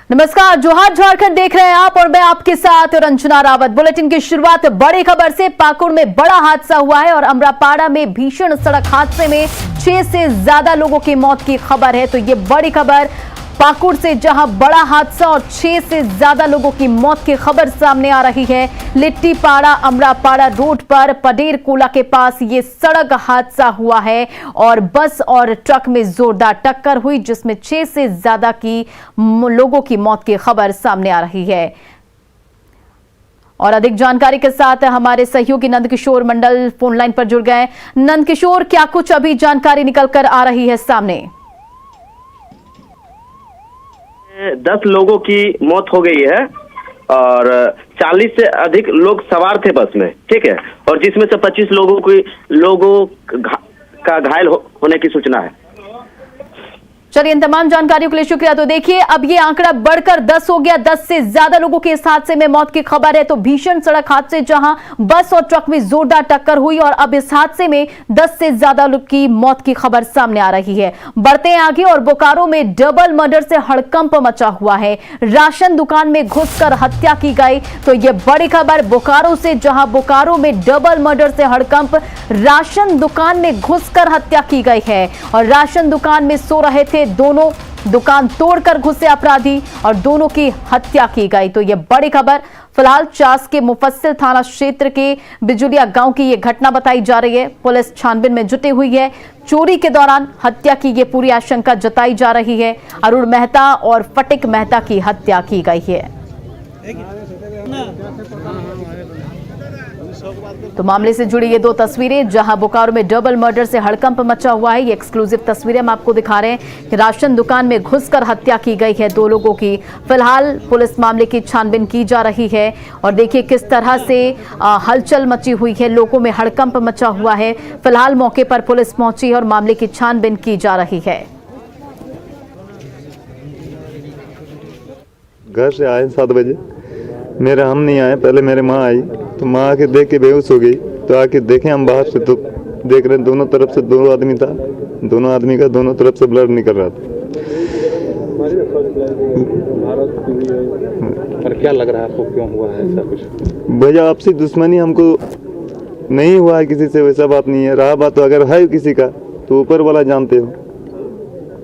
नमस्कार, जोहार झारखंड देख रहे हैं आप और मैं आपके साथ रंजना रावत। बुलेटिन की शुरुआत बड़ी खबर से। पाकुड़ में बड़ा हादसा हुआ है और अमरापाड़ा में भीषण सड़क हादसे में 6 से ज्यादा लोगों की मौत की खबर है। तो ये बड़ी खबर पाकुड़ से, जहां बड़ा हादसा और 6 से ज्यादा लोगों की मौत की खबर सामने आ रही है। लिट्टीपाड़ा अमरापाड़ा रोड पर पडेर कोला के पास ये सड़क हादसा हुआ है और बस और ट्रक में जोरदार टक्कर हुई, जिसमें 6 से ज्यादा की लोगों की मौत की खबर सामने आ रही है। और अधिक जानकारी के साथ हमारे सहयोगी नंदकिशोर मंडल फोन लाइन पर जुड़ गए। नंदकिशोर, क्या कुछ अभी जानकारी निकल कर आ रही है सामने? 10 लोगों की मौत हो गई है और 40 से अधिक लोग सवार थे बस में, ठीक है, और जिसमें से 25 लोगों का घायल होने की सूचना है। चलिए, इन तमाम जानकारियों के लिए शुक्रिया। तो देखिए, अब ये आंकड़ा बढ़कर 10 हो गया। 10 से ज्यादा लोगों के इस हादसे में मौत की खबर है। तो भीषण सड़क हादसे, जहां बस और ट्रक में जोरदार टक्कर हुई और अब इस हादसे में 10 से ज्यादा लोग की मौत की खबर सामने आ रही है। बढ़ते हैं आगे और बोकारो में डबल मर्डर से हड़कंप मचा हुआ है। राशन दुकान में घुसकर हत्या की गई। तो ये बड़ी खबर बोकारो से, जहां बोकारो में डबल मर्डर से हड़कंप। राशन दुकान में घुसकर हत्या की गई है और राशन दुकान में सो रहे थे दोनों, दुकान तोड़कर घुसे अपराधी और दोनों की हत्या की गई। तो यह बड़ी खबर फिलहाल चास के मुफस्सिल थाना क्षेत्र के बिजुलिया गांव की यह घटना बताई जा रही है। पुलिस छानबीन में जुटी हुई है। चोरी के दौरान हत्या की यह पूरी आशंका जताई जा रही है। अरुण मेहता और फटिक मेहता की हत्या की गई है। तो मामले से जुड़ी ये 2 तस्वीरें, जहां बोकारो में डबल मर्डर से हड़कंप मचा हुआ है। ये एक्सक्लूसिव तस्वीरें हम आपको दिखा रहे हैं कि राशन दुकान में घुसकर हत्या की गई है 2 लोगों की। फिलहाल पुलिस मामले की छानबीन की जा रही है और देखिए किस तरह से हलचल मची हुई है, लोगों में हड़कंप मचा हुआ है। फिलहाल मौके पर पुलिस पहुंची है और मामले की छानबीन की जा रही है। घर से आए 7 बजे, हम नहीं आए, पहले मेरे माँ आई तो माँ आके देख के बेहोश हो गई। तो आके देखे हम बाहर से तो देख रहे हैं दोनों तरफ से 2 आदमी था, दोनों आदमी का दोनों तरफ से ब्लड निकल रहा था। पर क्या लग रहा है आपको, क्यों हुआ है ऐसा कुछ? भैया आपसी दुश्मनी हमको नहीं हुआ है, किसी से वैसा बात नहीं है। रहा बात तो अगर है किसी का तो ऊपर वाला जानते हो,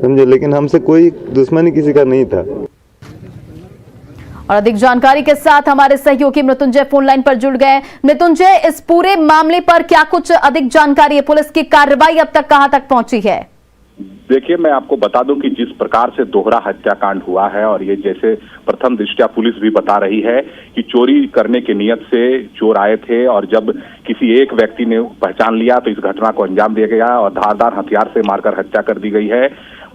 समझे, लेकिन हमसे कोई दुश्मनी किसी का नहीं था। और अधिक जानकारी के साथ हमारे सहयोगी मृत्युंजय फोन लाइन पर जुड़ गए। मृत्युंजय, इस पूरे मामले पर क्या कुछ अधिक जानकारी है? पुलिस की कार्रवाई अब तक कहां तक पहुंची है? देखिए, मैं आपको बता दूं कि जिस प्रकार से दोहरा हत्याकांड हुआ है और ये जैसे प्रथम दृष्टया पुलिस भी बता रही है कि चोरी करने की नियत से चोर आए थे और जब किसी एक व्यक्ति ने पहचान लिया तो इस घटना को अंजाम दिया गया और धारदार हथियार से मारकर हत्या कर दी गई है।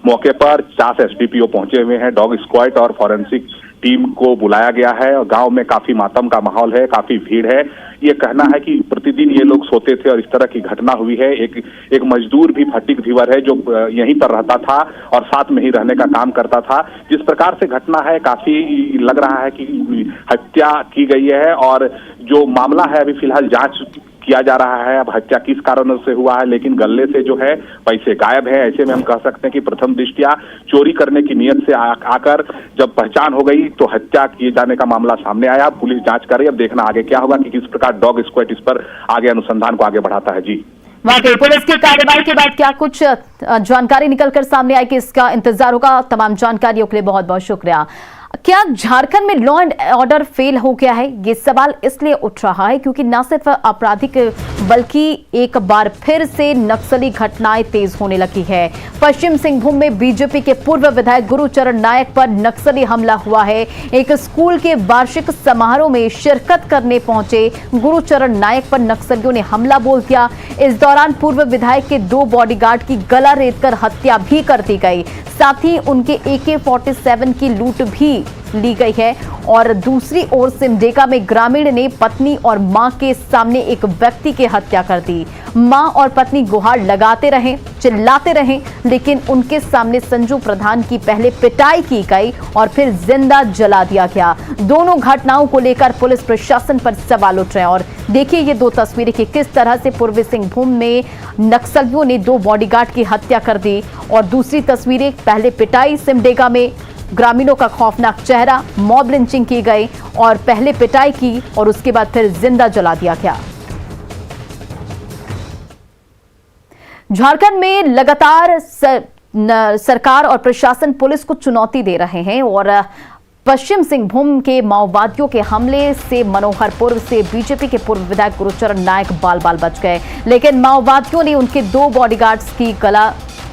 मौके पर 4 एसडीपीओ पहुंचे हुए हैं, डॉग स्क्वाड और फॉरेंसिक टीम को बुलाया गया है और गांव में काफी मातम का माहौल है, काफी भीड़ है। ये कहना है कि प्रतिदिन ये लोग सोते थे और इस तरह की घटना हुई है। एक मजदूर भी, फटिक धीवर है, जो यहीं पर रहता था और साथ में ही रहने का काम करता था। जिस प्रकार से घटना है, काफी लग रहा है कि हत्या की गई है और जो मामला है अभी फिलहाल जांच किया जा रहा है। अब हत्या किस कारणों से हुआ है, लेकिन गले से जो है पैसे गायब है। ऐसे में हम कह सकते हैं कि प्रथम दृष्टया चोरी करने की नियत से आकर जब पहचान हो गई तो हत्या किए जाने का मामला सामने आया। पुलिस जांच कर रही है, अब देखना आगे क्या होगा कि किस प्रकार डॉग स्क्वाड इस पर आगे अनुसंधान को आगे बढ़ाता है। जी, वाकई पुलिस की कार्रवाई के बाद क्या कुछ जानकारी निकलकर सामने आई कि इसका इंतजार होगा। तमाम जानकारियों के लिए बहुत बहुत शुक्रिया। क्या झारखंड में लॉ एंड ऑर्डर फेल हो गया है? ये सवाल इसलिए उठ रहा है क्योंकि न सिर्फ आपराधिक बल्कि एक बार फिर से नक्सली घटनाएं तेज होने लगी है। पश्चिम सिंहभूम में बीजेपी के पूर्व विधायक गुरुचरण नायक पर नक्सली हमला हुआ है। एक स्कूल के वार्षिक समारोह में शिरकत करने पहुंचे गुरुचरण नायक पर नक्सलियों ने हमला बोल दिया। इस दौरान पूर्व विधायक के 2 बॉडीगार्ड की गला रेतकर हत्या भी कर दी गई। साथ ही उनके AK-47 की लूट भी ली गई है। और दूसरी ओर सिमडेगा में ग्रामीण ने पत्नी और मां के सामने एक व्यक्ति की हत्या कर दी। मां और पत्नी गुहार लगाते रहे, चिल्लाते रहे, लेकिन उनके सामने संजू प्रधान की पहले पिटाई की गई और फिर जिंदा जला दिया गया। दोनों घटनाओं को लेकर पुलिस प्रशासन पर सवाल उठ रहे हैं। और देखिए ये 2 तस्वीरें कि किस तरह से पूर्वी सिंहभूम में नक्सलियों ने 2 बॉडीगार्ड की हत्या कर दी और दूसरी तस्वीरें पहले पिटाई सिमडेगा में, ग्रामीणों का खौफनाक चेहरा, मॉब लिंचिंग की गई और पहले पिटाई की और उसके बाद फिर जिंदा जला दिया गया। झारखंड में लगातार सरकार और प्रशासन पुलिस को चुनौती दे रहे हैं और पश्चिम सिंहभूम के माओवादियों के हमले से मनोहरपुर से बीजेपी के पूर्व विधायक गुरुचरण नायक बाल बाल बच गए, लेकिन माओवादियों ने उनके 2 बॉडीगार्ड्स की गला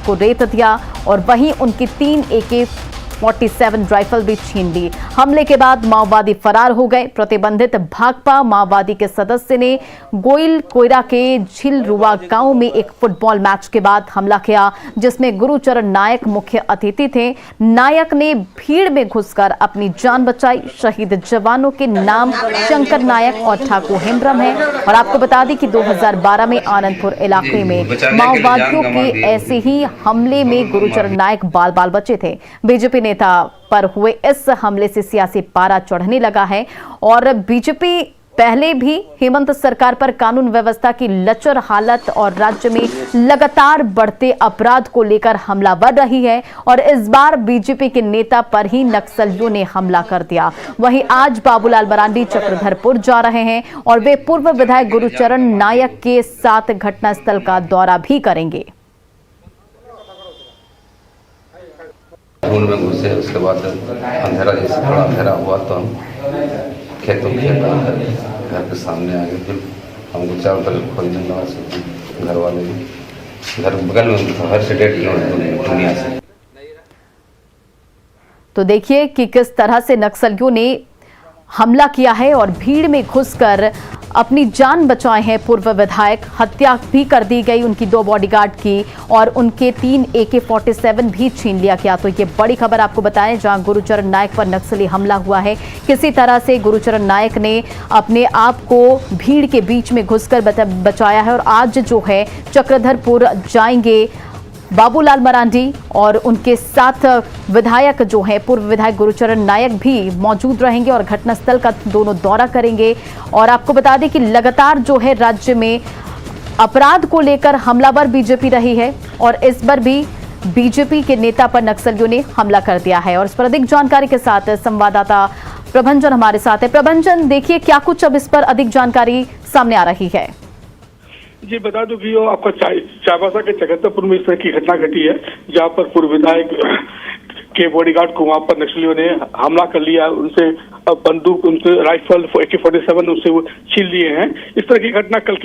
को रेत दिया और वहीं उनकी 3 AK-47 राइफल भी छीन ली। हमले के बाद माओवादी फरार हो गए। प्रतिबंधित भाकपा माओवादी के सदस्य ने गोइल कोयरा के झिलरुआ गांव में एक फुटबॉल मैच के बाद हमला किया, जिसमें गुरुचरण नायक मुख्य अतिथि थे। नायक ने भीड़ में घुसकर अपनी जान बचाई। शहीद जवानों के नाम शंकर नायक और ठाकुर हेम्ब्रम है। और आपको बता दें कि 2012 में आनंदपुर इलाके में माओवादियों के ऐसे ही हमले में गुरुचरण नायक बाल बाल बचे थे। बीजेपी नेता पर हुए इस हमले से सियासी पारा चढ़ने लगा है और बीजेपी पहले भी हेमंत सरकार पर कानून व्यवस्था की लचर हालत और राज्य में लगातार बढ़ते अपराध को लेकर हमलावर रही है और इस बार बीजेपी के नेता पर ही नक्सलियों ने हमला कर दिया। वहीं आज बाबूलाल मरांडी चक्रधरपुर जा रहे हैं और वे पूर्व विधायक गुरुचरण नायक के साथ घटनास्थल का दौरा भी करेंगे। रूम में घुसे, उसके बाद अंधेरा जैसे थोड़ा अंधेरा हुआ तो हम खेतों घर के सामने आ गए। फिर हमको चारों तरफ खोजने लगा, घर वाले भी, घर बगल में घर से 1.5 किलोमीटर दुनिया से। तो देखिए कि किस तरह से नक्सलियों ने हमला किया है और भीड़ में घुसकर अपनी जान बचाए हैं पूर्व विधायक। हत्या भी कर दी गई उनकी 2 बॉडीगार्ड की और उनके 3 AK-47 भी छीन लिया गया। तो ये बड़ी खबर आपको बताएं, जहां गुरुचरण नायक पर नक्सली हमला हुआ है। किसी तरह से गुरुचरण नायक ने अपने आप को भीड़ के बीच में घुसकर बचाया है और आज जो है चक्रधरपुर जाएंगे बाबूलाल मरांडी और उनके साथ विधायक जो है पूर्व विधायक गुरुचरण नायक भी मौजूद रहेंगे और घटनास्थल का दोनों दौरा करेंगे। और आपको बता दें कि लगातार जो है राज्य में अपराध को लेकर हमलावर बीजेपी रही है और इस बार भी बीजेपी के नेता पर नक्सलियों ने हमला कर दिया है। और इस पर अधिक जानकारी के साथ संवाददाता प्रभंजन हमारे साथ है। प्रभंजन, देखिए क्या कुछ अब इस पर अधिक जानकारी सामने आ रही है। जी बता दूं कि आपका चाईबासा के चक्रधरपुर में इस तरह की घटना घटी है, जहां पर पूर्व विधायक के बॉडीगार्ड को वहां पर नक्सलियों ने हमला कर लिया, उनसे बंदूक, उनसे राइफल AK-47 उनसे वो छीन लिए हैं। इस तरह की घटना कल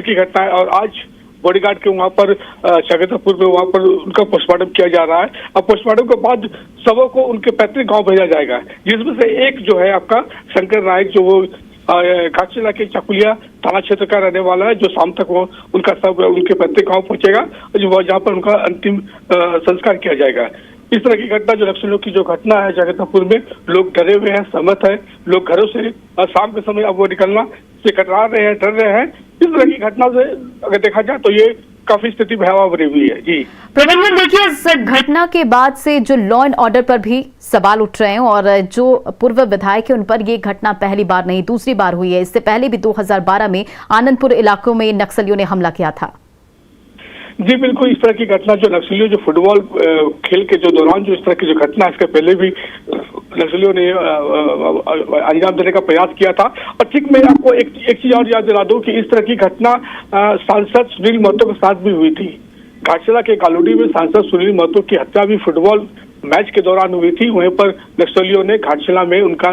की घटना है और आज बॉडीगार्ड के वहां पर चक्रधरपुर में वहां पर उनका पोस्टमार्टम किया जा रहा है। अब पोस्टमार्टम के बाद शवों को उनके पैतृक गांव भेजा जाएगा, जिसमें से एक जो है आपका शंकर नायक, जो वो घाटशिला के चकुलिया थाना क्षेत्र का रहने वाला है, जो शाम तक वो उनका सब उनके पैतृक गांव पहुंचेगा जहां पर उनका अंतिम संस्कार किया जाएगा। इस तरह की घटना जो नक्सलियों की जो घटना है चक्रधरपुर में, लोग डरे हुए हैं, सहमत है। लोग घरों से शाम के समय अब वो निकलना से कतरा रहे हैं, डर रहे हैं। इस तरह की घटना से अगर देखा जाए तो ये काफी स्थिति भयावह बनी हुई है। जी प्रबंधन, देखिए इस घटना के बाद से जो लॉ एंड ऑर्डर पर भी सवाल उठ रहे हैं और जो पूर्व विधायक है उन पर ये घटना पहली बार नहीं दूसरी बार हुई है। इससे पहले भी 2012 में आनंदपुर इलाकों में नक्सलियों ने हमला किया था। जी बिल्कुल, इस तरह की घटना जो नक्सलियों जो फुटबॉल खेल के जो दौरान जो इस तरह की जो घटना, इसके पहले भी नक्सलियों ने अंजाम देने का प्रयास किया था। और ठीक मैं आपको एक चीज और याद दिला दूं कि इस तरह की घटना सांसद सुनील महतो के साथ भी हुई थी। घाटशिला के कालोडी में सांसद सुनील महतो की हत्या भी फुटबॉल मैच के दौरान हुई थी। वहीं पर नक्सलियों ने घाटशिला में उनका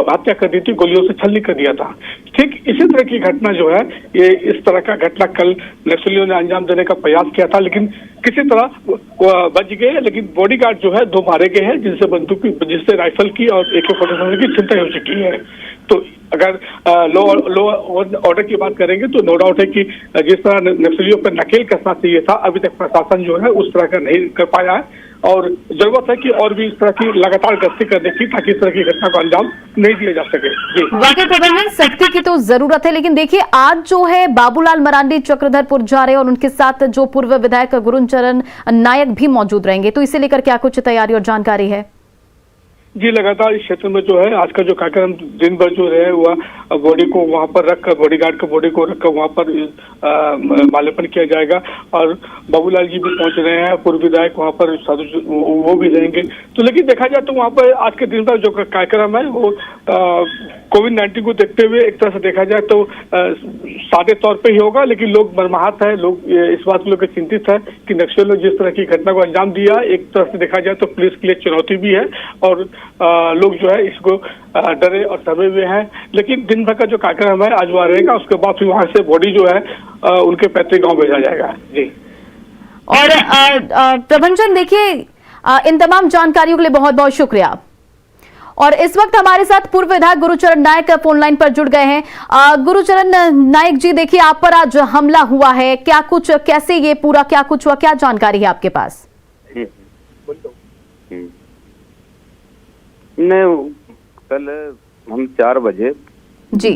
हत्या कर दी थी, गोलियों से छलनी कर दिया था। ठीक इसी तरह की घटना जो है, ये इस तरह का घटना कल नक्सलियों ने अंजाम देने का प्रयास किया था, लेकिन किसी तरह बच गए। लेकिन बॉडीगार्ड जो है 2 मारे गए हैं, जिनसे बंदूक की, जिससे राइफल की और AK-47 की छिनताई हो चुकी है। तो अगर लॉ ऑर्डर की बात करेंगे तो नो डाउट है कि जिस तरह नक्सलियों पर नकेल कसना चाहिए था, अभी तक प्रशासन जो है उस तरह का नहीं कर पाया है और जरूरत है कि और भी इस तरह की लगातार गश्ती करने की, ताकि इस तरह की घटना को अंजाम नहीं दिया जा सके। जी वाकई प्रबंधन, सख्ती की तो जरूरत है, लेकिन देखिए आज जो है बाबूलाल मरांडी चक्रधरपुर जा रहे हैं और उनके साथ जो पूर्व विधायक गुरुचरण नायक भी मौजूद रहेंगे, तो इसे लेकर क्या कुछ तैयारी और जानकारी है? जी लगातार इस क्षेत्र में जो है आज का जो कार्यक्रम दिन भर जो है हुआ बॉडी को वहां पर रखकर बॉडीगार्ड के बॉडी को रखकर वहां पर माल्यार्पण किया जाएगा और बाबूलाल जी भी पहुंच रहे हैं, पूर्व विधायक वहां पर साधु वो भी रहेंगे। तो लेकिन देखा जाए तो वहां पर आज के दिन भर जो कार्यक्रम है वो कोविड-19 को देखते हुए एक तरह से देखा जाए तो सादे तौर पे ही होगा, लेकिन लोग मर्माहत है, लोग इस बात को लेकर चिंतित है कि नक्सलियों ने जिस तरह की घटना को अंजाम दिया, एक तरह से देखा जाए तो पुलिस के लिए चुनौती भी है और लोग जो है इसको डरे और दबे हुए हैं। लेकिन दिन भर का जो कार्यक्रम है आज वहाँ रहेगा, उसके बाद फिर वहाँ से बॉडी जो है उनके पैतृक गाँव भेजा जाएगा। जी और प्रभंजन देखिए, इन तमाम जानकारियों के लिए बहुत बहुत शुक्रिया। और इस वक्त हमारे साथ पूर्व विधायक गुरुचरण नायक फोन लाइन पर जुड़ गए हैं। गुरुचरण नायक जी, देखिए आप पर आज हमला हुआ है, क्या कुछ, कैसे ये पूरा क्या कुछ हुआ, क्या जानकारी है आपके पास? नहीं, कल हम 4 बजे जी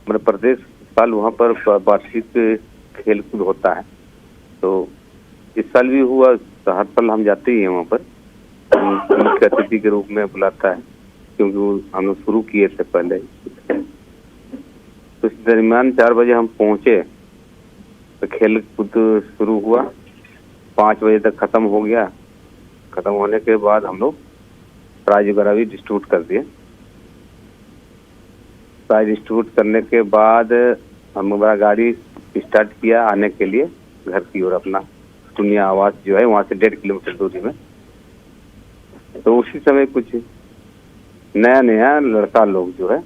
मध्य प्रदेश साल वहाँ पर वार्षिक खेल कूद होता है, तो इस साल भी हुआ। हर साल हम जाते ही हैं वहाँ पर, मुख्य अतिथि के रूप में बुलाता है, क्योंकि वो हम लोग शुरू किए थे पहले। तो इस दरमियान 4 बजे हम पहुँचे तो खेल कूद शुरू हुआ, 5 बजे तक खत्म हो गया। खत्म होने के बाद हम लोग प्राइज वगैरह भी डिस्ट्रीब्यूट कर दिए। प्राइज डिस्ट्रीब्यूट करने के बाद हमारा गाड़ी स्टार्ट किया आने के लिए घर की ओर, अपना टुनिया आवास जो है वहाँ से 1.5 किलोमीटर दूरी में। तो उसी समय कुछ नया लड़का लोग जो है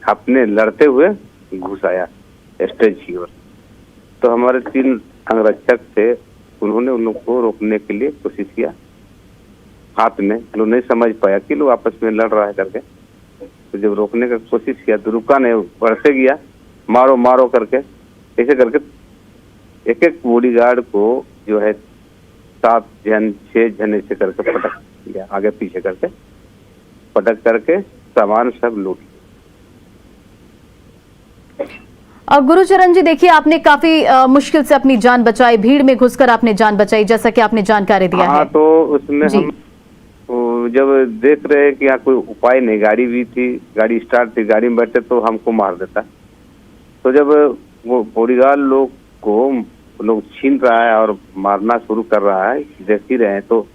अपने लड़ते हुए घुस आया स्टेज की ओर। तो हमारे 3 अंगरक्षक थे, उन्होंने उन लोग को रोकने के लिए कोशिश किया। हाथ में लोग नहीं समझ पाया कि लोग आपस में लड़ रहा है करके, तो जब रोकने का कोशिश किया तो रुका नहीं, बढ़ते गया, मारो मारो करके। ऐसे करके एक बॉडीगार्ड को जो है 7 जन 6 जन ऐसे करके पटक दिया, आगे पीछे करके पटक करके सामान सब लूट। गुरुचरण जी, देखिए आपने काफी मुश्किल से अपनी जान बचाई, भीड़ में घुसकर आपने जान बचाई, जैसा कि आपने जानकारी दिया है। तो उसमें हम जब देख रहे हैं कि यहाँ कोई उपाय नहीं, गाड़ी भी थी, गाड़ी स्टार्ट थी, गाड़ी में बैठे तो हमको मार देता। तो जब वो बॉडीगार्ड लोग को लोग छीन रहा है और मारना शुरू कर रहा है, देख ही रहे हैं, तो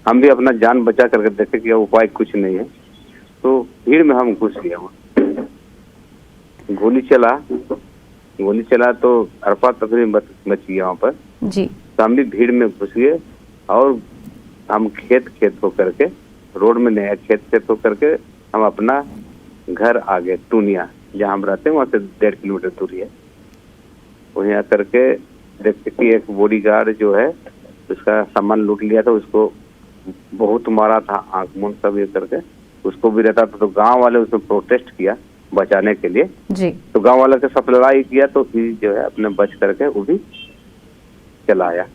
हम भी अपना जान बचा करके देखे कि उपाय कुछ नहीं है। तो भीड़ में हम घुस गए, वहाँ गोली चला तो अरफा तफरी मच गया वहाँ पर जी। तो हम भी भीड़ में घुस गए और हम खेत होकर के, रोड में नहीं, खेत होकर के हम अपना घर आ गए। टूनिया जहाँ हम रहते हैं वहाँ से 1.5 किलोमीटर दूरी है। वहीं आकर के देखते कि एक बॉडीगार्ड जो है उसका सामान लूट लिया था, उसको बहुत मारा था, आंख मुंह सब ये करके उसको भी रहता था। तो गांव वाले उसमें प्रोटेस्ट किया बचाने के लिए जी। तो गांव वाले के साथ लड़ाई किया, तो फिर जो है अपने बच करके वो भी चला आया।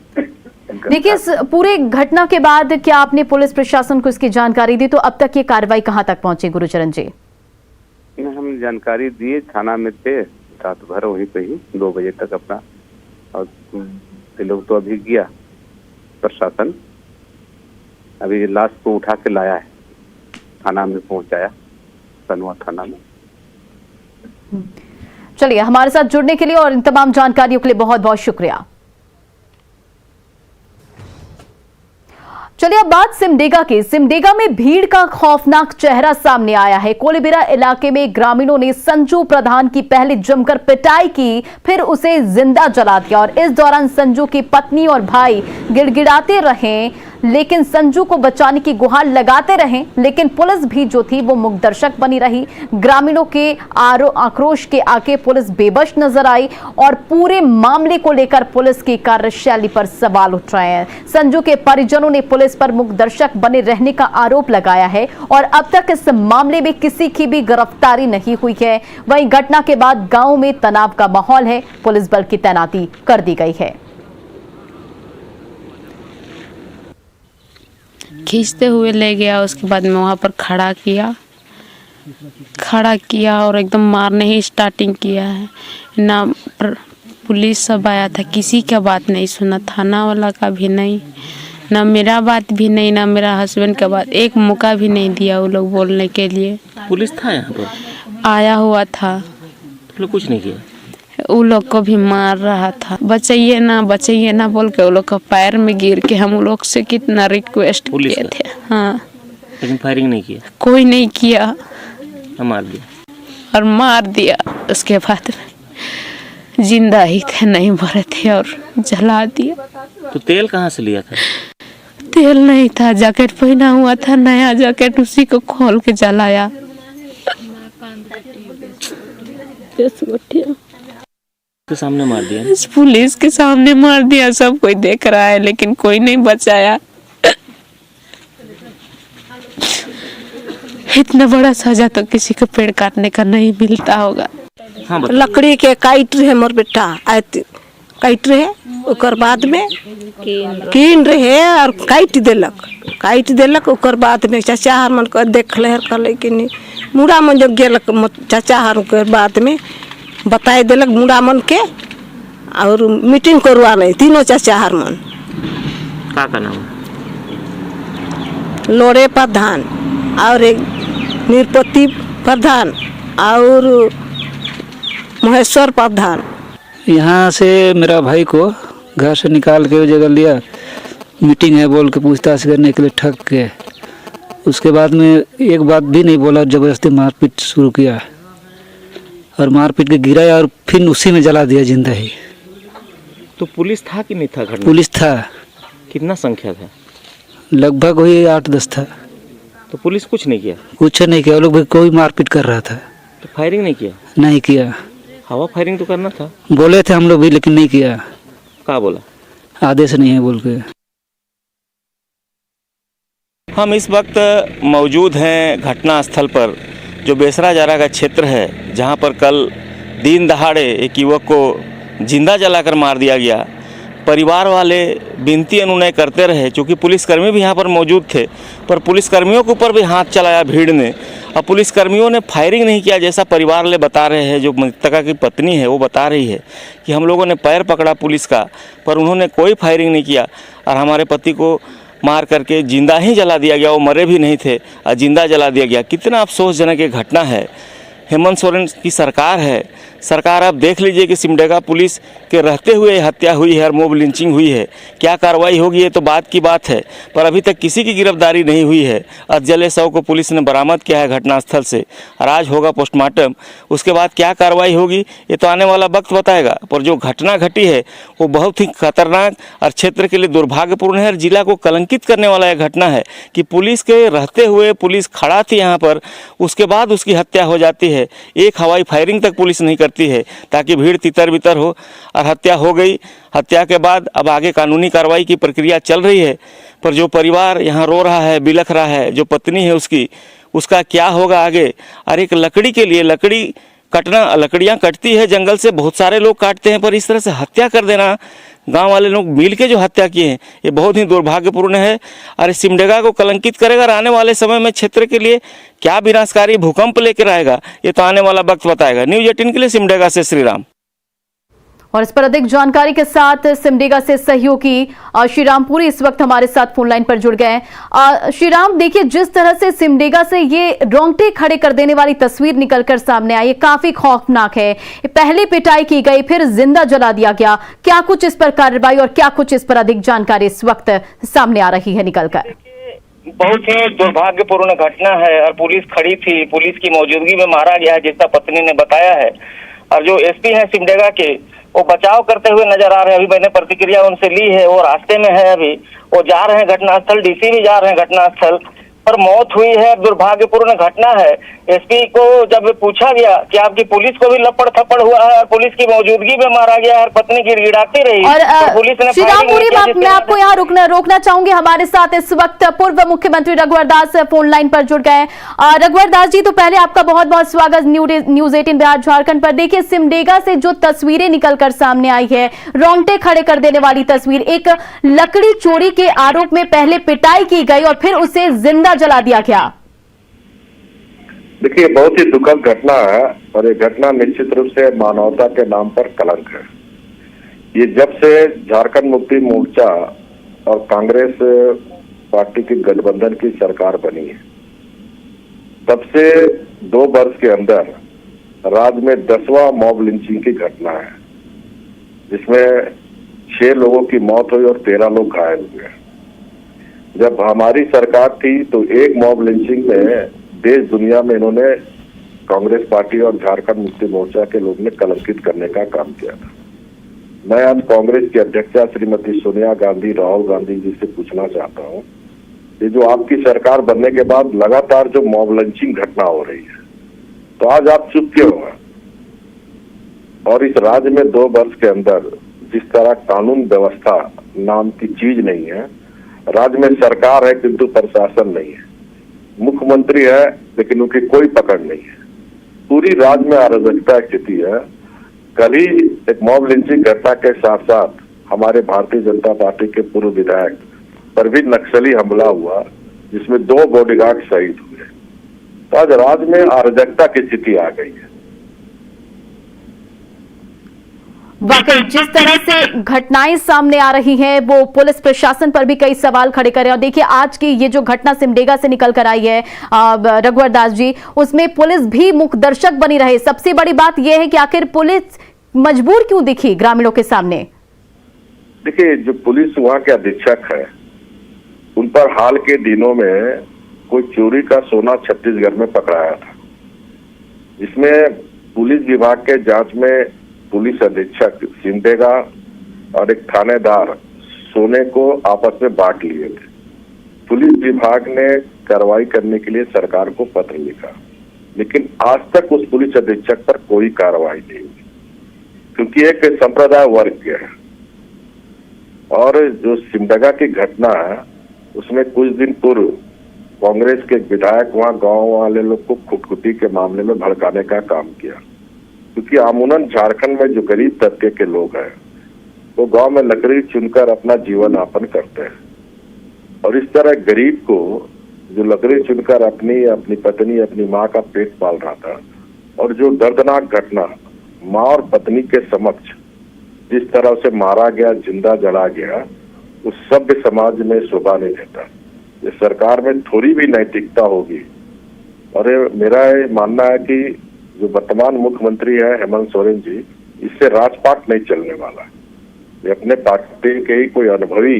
देखिए, इस पूरे घटना के बाद क्या आपने पुलिस प्रशासन को इसकी जानकारी दी? तो अब तक ये कार्रवाई कहां तक पहुंची गुरुचरण जी? हम जानकारी दिए, थाना में थे रात भर वहीं पे ही 2 बजे तक अपना, और लोग तो अभी गया प्रशासन, अभी लाश को उठा के लाया है, थाना में पहुंचाया, सनवा थाना में। चलिए, हमारे साथ जुड़ने के लिए और इन तमाम जानकारियों के लिए बहुत बहुत शुक्रिया। चलिए अब बात सिमडेगा की। सिमडेगा में भीड़ का खौफनाक चेहरा सामने आया है। कोलेबिरा इलाके में ग्रामीणों ने संजू प्रधान की पहले जमकर पिटाई की, फिर उसे जिंदा जला दिया और इस दौरान संजू की पत्नी और भाई गिड़गिड़ाते रहे, लेकिन संजू को बचाने की गुहार लगाते रहे, लेकिन पुलिस भी जो थी वो मूकदर्शक बनी रही। ग्रामीणों के आक्रोश के आगे पुलिस बेबस नजर आई और पूरे मामले को लेकर पुलिस की कार्यशैली पर सवाल उठ रहे हैं। संजू के परिजनों ने पुलिस पर मूकदर्शक बने रहने का आरोप लगाया है और अब तक इस मामले में किसी की भी गिरफ्तारी नहीं हुई है। वहीं घटना के बाद गांव में तनाव का माहौल है, पुलिस बल की तैनाती कर दी गई है। खींचते हुए ले गया, उसके बाद में वहाँ पर खड़ा किया और एकदम मारने ही स्टार्टिंग किया है ना। पुलिस सब आया था, किसी का बात नहीं सुना, थाना वाला का भी नहीं, ना मेरा बात भी नहीं, ना मेरा हस्बैंड का बात, एक मौका भी नहीं दिया वो लोग बोलने के लिए। पुलिस था यहाँ पर? आया हुआ था, तो लोग कुछ नहीं किया? वो लोग को भी मार रहा था, बचाइए ना बोल के वो लोग का पैर में गिर के हम लोग से कितना रिक्वेस्ट पुलिस किए का? थे। हाँ, लेकिन फायरिंग नहीं किया? कोई नहीं किया मार दिया? और मार दिया। उसके बाद में जिंदा ही थे, नहीं मरे थे, और जला दिया। तो तेल कहाँ से लिया था? तेल नहीं था, जैकेट पहना हुआ था, नया जैकेट, उसी को खोल के जलाया। के सामने मार दिया? पुलिस के सामने मार दिया, सब कोई देख रहा है लेकिन कोई नहीं बचाया। इतना बड़ा सजा तो किसी को पेड़ काटने का नहीं मिलता होगा। हाँ, लकड़ी के काट रहे मोर बेटा, काट रहे ओकर बाद में कीन रहे और काट देलक ओकर बाद में चाचा हर मन को देख ले कहले कि नहीं मुड़ा मन जो गेलक चाचा हर के बाद में बताए देलक मुड़ा मन के और मीटिंग करवा ले तीनों चाचा हर मन का नाम? लोड़े प्रधान और एक निरपति प्रधान और महेश्वर प्रधान। यहाँ से मेरा भाई को घर से निकाल के वो जगह लिया, मीटिंग है बोल के पूछताछ करने के लिए ठग के, उसके बाद में एक बात भी नहीं बोला, जबरदस्ती मारपीट शुरू किया और मारपीट के गिराया और फिर उसी में जला दिया जिंदा ही। तो पुलिस था कि नहीं था घटना? पुलिस था। कितना संख्या था? लगभग वही 8-10 था। तो पुलिस कुछ नहीं किया? कुछ नहीं किया, वो लोग भी कोई मारपीट कर रहा था। तो फायरिंग नहीं किया? नहीं किया। हवा फायरिंग तो करना था? बोले थे हम लोग भी, लेकिन नहीं किया। क्या बोला? आदेश नहीं है बोल के। हम इस वक्त मौजूद हैं घटना स्थल पर, जो बेसरा जारा का क्षेत्र है, जहां पर कल दिन दहाड़े एक युवक को जिंदा जलाकर मार दिया गया। परिवार वाले विनती अनुनय करते रहे, क्योंकि पुलिसकर्मी भी यहाँ पर मौजूद थे, पर पुलिसकर्मियों के ऊपर भी हाथ चलाया भीड़ ने और पुलिसकर्मियों ने फायरिंग नहीं किया, जैसा परिवार वाले बता रहे हैं। जो मृतका की पत्नी है वो बता रही है कि हम लोगों ने पैर पकड़ा पुलिस का, पर उन्होंने कोई फायरिंग नहीं किया और हमारे पति को मार करके जिंदा ही जला दिया गया। वो मरे भी नहीं थे और जिंदा जला दिया गया। कितना अफसोसजनक ये घटना है। हेमंत सोरेन की सरकार है, सरकार आप देख लीजिए कि सिमडेगा पुलिस के रहते हुए हत्या हुई है और मोब लिंचिंग हुई है। क्या कार्रवाई होगी ये तो बात की बात है, पर अभी तक किसी की गिरफ्तारी नहीं हुई है। और जले शव को पुलिस ने बरामद किया है घटनास्थल से और आज होगा पोस्टमार्टम। उसके बाद क्या कार्रवाई होगी ये तो आने वाला वक्त बताएगा। पर जो घटना घटी है वो बहुत ही खतरनाक और क्षेत्र के लिए दुर्भाग्यपूर्ण है और जिला को कलंकित करने वाला यह घटना है कि पुलिस के रहते हुए पुलिस खड़ा थी यहाँ पर, उसके बाद उसकी हत्या हो जाती है। एक हवाई फायरिंग तक पुलिस नहीं करती है ताकि भीड़ तितर बितर हो और हत्या हो गई। हत्या के बाद अब आगे कानूनी कार्रवाई की प्रक्रिया चल रही है, पर जो परिवार यहाँ रो रहा है, बिलख रहा है, जो पत्नी है उसका क्या होगा आगे। और एक लकड़ी के लिए लकड़ियाँ कटती है जंगल से, बहुत सारे लोग काटते हैं, पर इस तरह से हत्या कर देना, गांव वाले लोग मिल के जो हत्या किए हैं, ये बहुत ही दुर्भाग्यपूर्ण है और इस सिमडेगा को कलंकित करेगा। और आने वाले समय में क्षेत्र के लिए क्या विनाशकारी भूकंप लेकर आएगा ये तो आने वाला वक्त बताएगा। न्यूज़ 18 के लिए सिमडेगा से श्रीराम। और इस पर अधिक जानकारी के साथ सिमडेगा से सहयोगी श्रीराम पुरी इस वक्त हमारे साथ फोन लाइन पर जुड़ गए हैं। श्रीराम, देखिए जिस तरह से सिमडेगा से ये रोंगटे खड़े कर देने वाली तस्वीर निकलकर सामने आई, ये काफी खौफनाक है। पहले पिटाई की गई, फिर जिंदा जला दिया गया। क्या कुछ इस पर कार्रवाई और क्या कुछ इस पर अधिक जानकारी इस वक्त सामने आ रही है निकलकर? बहुत ही दुर्भाग्यपूर्ण घटना है और पुलिस खड़ी थी, पुलिस की मौजूदगी में मारा गया है जैसा पत्नी ने बताया है। और जो एसपी है सिमडेगा के वो बचाव करते हुए नजर आ रहे हैं। अभी मैंने प्रतिक्रिया उनसे ली है, वो रास्ते में है, अभी वो जा रहे हैं घटनास्थल, डीसी भी जा रहे हैं घटनास्थल पर। मौत हुई है, दुर्भाग्यपूर्ण घटना है। एसपी को जब पूछा गया कि आपकी पुलिस को भी लपड़ थप्पड़ हुआ है और पुलिस की मौजूदगी में मारा गया है और पत्नी गिड़गिड़ाती रही और पुलिस ने मैं आपको यहाँ रोकना चाहूंगी। हमारे साथ इस वक्त पूर्व मुख्यमंत्री रघुवर दास फोन लाइन पर जुड़ गए। रघुवर दास जी, तो पहले आपका बहुत बहुत स्वागत न्यूज़ 18 बिहार झारखंड पर। देखिए सिमडेगा से जो तस्वीरें निकलकर सामने आई है, रोंगटे खड़े कर देने वाली तस्वीर। एक लकड़ी चोरी के आरोप में पहले पिटाई की गई और फिर उसे जिंदा जला दिया गया। देखिए, बहुत ही दुखद घटना है और ये घटना निश्चित रूप से मानवता के नाम पर कलंक है। ये जब से झारखंड मुक्ति मोर्चा और कांग्रेस पार्टी की गठबंधन की सरकार बनी है, तब से 2 वर्ष के अंदर राज्य में 10वां मॉब लिंचिंग की घटना है, जिसमें 6 लोगों की मौत हुई और 13 लोग घायल हुए। जब हमारी सरकार थी तो एक मॉब लिंचिंग में देश दुनिया में इन्होंने कांग्रेस पार्टी और झारखंड मुक्ति मोर्चा के लोग ने कलंकित करने का काम किया था। मैं आज कांग्रेस की अध्यक्षा श्रीमती सोनिया गांधी, राहुल गांधी जी से पूछना चाहता हूं कि जो आपकी सरकार बनने के बाद लगातार जो मॉब लिंचिंग घटना हो रही है, तो आज आप चुप क्यों हैं? और इस राज्य में 2 वर्ष के अंदर जिस तरह कानून व्यवस्था नाम की चीज नहीं है, राज्य में सरकार है किंतु प्रशासन नहीं है, मुख्यमंत्री है लेकिन उनकी कोई पकड़ नहीं है, पूरी राज्य में अराजकता स्थिति है। कल ही एक मॉब लिंचिंग घटना के साथ साथ हमारे भारतीय जनता पार्टी के पूर्व विधायक पर भी नक्सली हमला हुआ, जिसमें 2 बॉडीगार्ड शहीद हुए। तो आज राज्य में अराजकता की स्थिति आ गई है। वाकई जिस तरह से घटनाएं सामने आ रही हैं, वो पुलिस प्रशासन पर भी कई सवाल खड़े कर रहे हैं। और देखिए आज की ये जो घटना सिमडेगा से निकल कर आई है रघुवर दास जी, उसमें पुलिस भी मुख्य दर्शक बनी रहे। सबसे बड़ी बात यह है कि आखिर पुलिस मजबूर क्यों दिखी ग्रामीणों के सामने? देखिए, जो पुलिस वहाँ के अधीक्षक है, उन पर हाल के दिनों में कोई चोरी का सोना छत्तीसगढ़ में पकड़ाया था, जिसमें पुलिस विभाग के जांच में पुलिस अधीक्षक सिमडेगा और एक थानेदार सोने को आपस में बांट लिए थे। पुलिस विभाग ने कार्रवाई करने के लिए सरकार को पत्र लिखा, लेकिन आज तक उस पुलिस अधीक्षक पर कोई कार्रवाई नहीं हुई, क्योंकि एक संप्रदाय वर्ग के है। और जो सिमडेगा की घटना है, उसमें कुछ दिन पूर्व कांग्रेस के विधायक वहां गांव वाले लोग को खुदकुशी के मामले में भड़काने का काम किया, क्योंकि अमूमन झारखंड में जो गरीब तबके के लोग हैं वो गांव में लकड़ी चुनकर अपना जीवन यापन करते हैं। और इस तरह गरीब को जो लकड़ी चुनकर अपनी पत्नी, अपनी माँ का पेट पाल रहा था, और जो दर्दनाक घटना माँ और पत्नी के समक्ष जिस तरह से मारा गया, जिंदा जला गया, उस सभ्य समाज में शोभा नहीं देता। ये सरकार में थोड़ी भी नैतिकता होगी। और मेरा ये मानना है कि जो वर्तमान मुख्यमंत्री है हेमंत सोरेन जी, इससे राजपाट नहीं चलने वाला। ये अपने पार्टी के ही कोई अनुभवी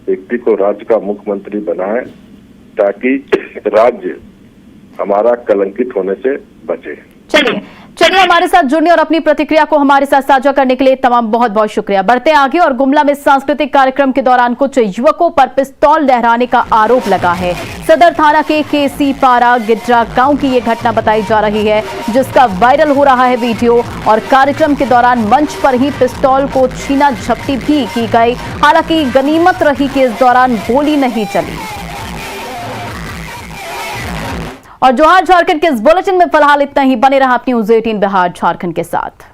व्यक्ति को राज्य का मुख्यमंत्री बनाए, ताकि राज्य हमारा कलंकित होने से बचे। चलिए हमारे साथ जुड़ने और अपनी प्रतिक्रिया को हमारे साथ साझा करने के लिए तमाम बहुत बहुत शुक्रिया। बढ़ते आगे, और गुमला में सांस्कृतिक कार्यक्रम के दौरान कुछ युवकों पर पिस्तौल लहराने का आरोप लगा है। सदर थाना के केसी पारा गिड्रा गांव की ये घटना बताई जा रही है, जिसका वायरल हो रहा है वीडियो। और कार्यक्रम के दौरान मंच पर ही पिस्तौल को छीना झपटी भी की गई। हालांकि गनीमत रही कि इस दौरान गोली नहीं चली। और जोहार झारखंड के इस बुलेटिन में फिलहाल इतना ही। बने रहा न्यूज़ 18 बिहार झारखंड के साथ।